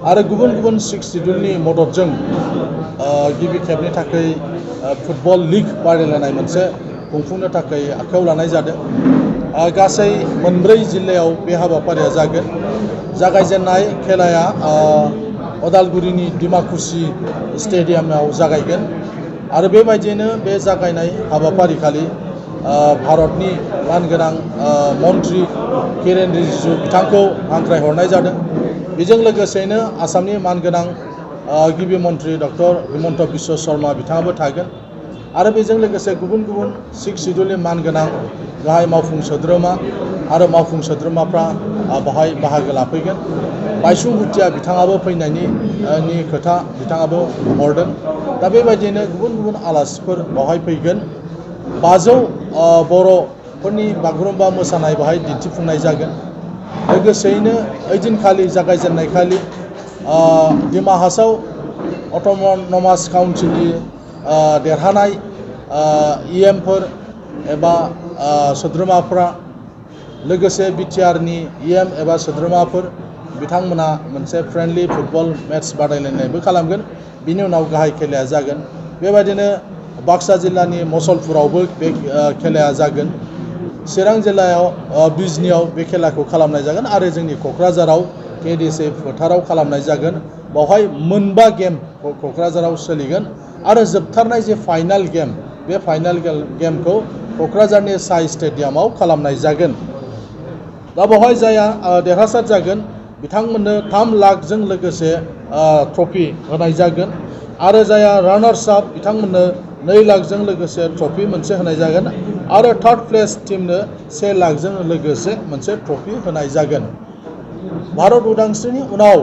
आरो गुबुन गुबुन सिक्स शिड्यूलनि मददजों गिबि खेबनि थाखाय फुटबल लीग बादायलायनाय मोनसे खुंफुंनो थाखाय आखायाव लानाय जादों। गासै मोनब्रै जिल्लायाव बे हाबाफारिया जागोन। जागायजेननाय खेलाया अदालगुरिनि डिमाकुसि स्टेडियामाव जागायगोन आरो बेबायदिनो बे जागायनाय हाबाफारिखालि भारतनि मानगोनां मन्त्रि किरेन रिजिजु बिथांखौ हांख्रायहरनाय जादों। बेजों लोगोसेनो आसामनि मानगोनां गिबि मन्त्रि डक्टर हिमन्त बिश्व शर्मा बिथाङाबो थागोन आरो बेजों लोगोसे गुबुन गुबुन सिक्स शिड्यूलनि मानगोनां गाहाय मावफुं सोद्रोमा आरो मावफुं सोद्रोमाफ्रा बाहाय बाहागो लाफैगोन। बायसुं भुटिया बिथाङाबो फैनायनि खोथा बिथाङाबो हरदों। दा बेबायदिनो गुबुन गुबुन आलासिफोर बावहाय फैगोन। 500 बर'फोरनि बागुरुम्बा मोसानाय बाहाय दिन्थिफुंनाय जागोन। लोगोसेयैनो ओइदिनखालि जागायजेननाय खालि डिमा हासाव अट'नमास काउन्सिलनि देरहानाय इएमफोर एबा सोद्रोमाफ्रा लोगोसे बिटिआरनि इएम एबा सोद्रोमाफोर बिथांमोना मोनसे फ्रेन्डलि फुटबल मेट्च बादायलायनायबो खालामगोन। बिनि उनाव गाहाय खेलाया जागोन। बेबायदिनो बाक्सा जिल्लानि मसलपुरावबो बे खेलाया जागोन। चिरां जिल्लायाव बिजनियाव बे खेलाखौ खालामनाय जागोन आरो जोंनि क'क्राझाराव केडिसि फोथाराव खालामनाय जागोन। बावहाय मोनबा गेम क'क्राझाराव सोलिगोन आरो जोबथारनाय जे फाइनाल गेम बे फाइनाल गेमखौ क'क्राझारनि साइ स्टेडियामाव खालामनाय जागोन। दा बेवहाय जाया देरहासार जागोन बिथांमोननो 3 लाखजों लोगोसे ट्रफि होनाय जागोन आरो जाया रानार्स आप बिथांमोननो 2 लाखजों लोगोसे ट्रफि मोनसे होनाय जागोन आरो थार्ड प्लेस टीमनो 1 लाखजों लोगोसे मोनसे ट्रफि होनाय जागोन। भारत उदांस्रिनि उनाव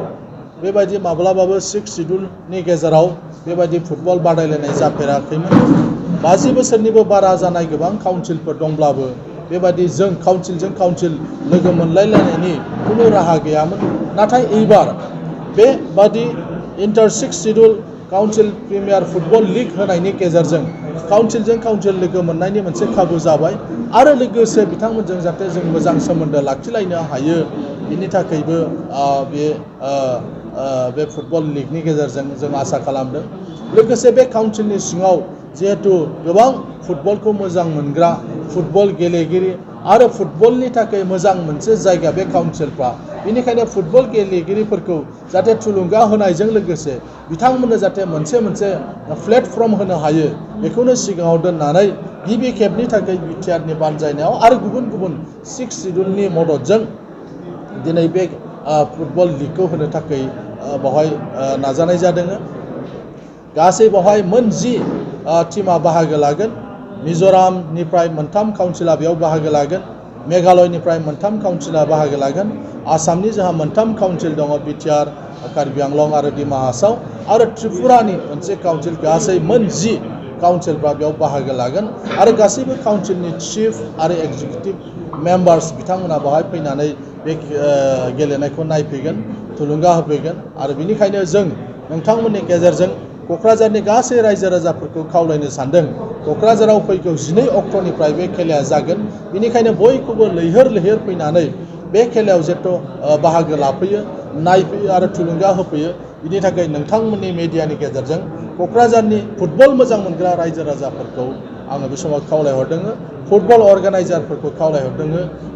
बेबायदि माब्लाबाबो सिक्स शिड्यूलनि गेजेराव बेबायदि फुटबल बादायलायनाय जाफेराखैमोन। 50 बोसोरनिबो बारा जानाय गोबां काउन्सिलफोर दंब्लाबो बेबायदि जों काउन्सिलजों काउन्सिल लोगो मोनलायलायनायनि खुनु राहा गैयामोन। नाथाय एबार बेबादि inter six schedule council premier football league होनायनि गेजेरजों काउन्सिलजों काउन्सिल लोगो मोननायनि मोनसे खाबु जाबाय आरो लोगोसे बिथांमोनजों जाहाथे जों मोजां सोमोन्दो लाखिलायनो हायो बिनि थाखायबो बे फुटबल लीगनि गेजेरजों जों आसा खालामदों। लोगोसे बे काउन्सिलनि सिङाव जिहेतु गोबां फुटबलखौ मोजां मोनग्रा फुटबल गेलेगिरि आरो फुटबलनि थाखाय मोजां मोनसे जायगा बे काउन्सिलफ्रा, बेनिखायनो फुटबल गेलेगिरिफोरखौ जाहाथे थुलुंगा होनायजों लोगोसे बिथांमोननो जाहाथे मोनसे प्लेटफर्म होनो हायो बेखौनो सिगाङाव दोननानै गिबि खेबनि थाखाय बिटिआरनि बानजायनायाव आरो गुबुन गुबुन सिक्स शिड्यूलनि मददजों दिनै बे फुटबल लीगखौ होनो थाखाय बेवहाय नाजानाय जादों। गासै बेवहाय 10 टीमा बाहागो लागोन। मिज'रामनिफ्राय 3 काउन्सिला बेयाव बाहागो लागोन। मेघालयनिफ्राय 3 काउन्सिला बाहागो लागोन। आसामनि जोंहा 3 काउन्सिल दङ, बिटिआर, कार्बि आंलं आरो डिमा हासाव आरो त्रिपुरानि मोनसे काउन्सिल। गासै 10 काउन्सिलफ्रा बेयाव बाहागो लागोन आरो गासैबो काउन्सिलनि चिफ आरो एक्जिकिउटिभ मेम्बार्स बिथांमोना बेवहाय फैनानै बे गेलेनायखौ नायफैगोन, थुलुंगा होफैगोन आरो बेनिखायनो जों नोंथांमोननि गेजेरजों क'क्राझारनि गासै रायजो राजाफोरखौ खावलायनो सानदों। क'क्राझाराव फैगौ 12 अक्ट'निफ्राय बे खेलाया जागोन। बेनिखायनो बयखौबो लैहोर लैहोर फैनानै बे खेलायाव जेथु बाहागो लाफैयो, नायफैयो आरो थुलुंगा होफैयो। बिनि थाखाय नोंथांमोननि मेडियानि गेजेरजों क'क्राझारनि फुटबल मोजां मोनग्रा रायजो राजाफोरखौ आङो बे समाव खावलायहरदों। फुटबल अर्गानाइजारफोरखौ खावलायहरदों।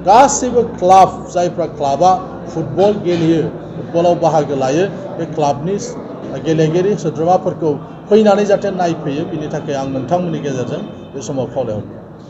गासैबो क्लाब, जायफ्रा क्लाबा फुटबल गेलेयो, फुटबलाव बाहागो लायो, बे क्लाबनि गेलेगिरि सोद्रोमाफोरखौ फैनानै जाहाथे नायफैयो बिनि थाखाय आं नोंथांमोननि गेजेरजों बे समाव खावलायहरदों।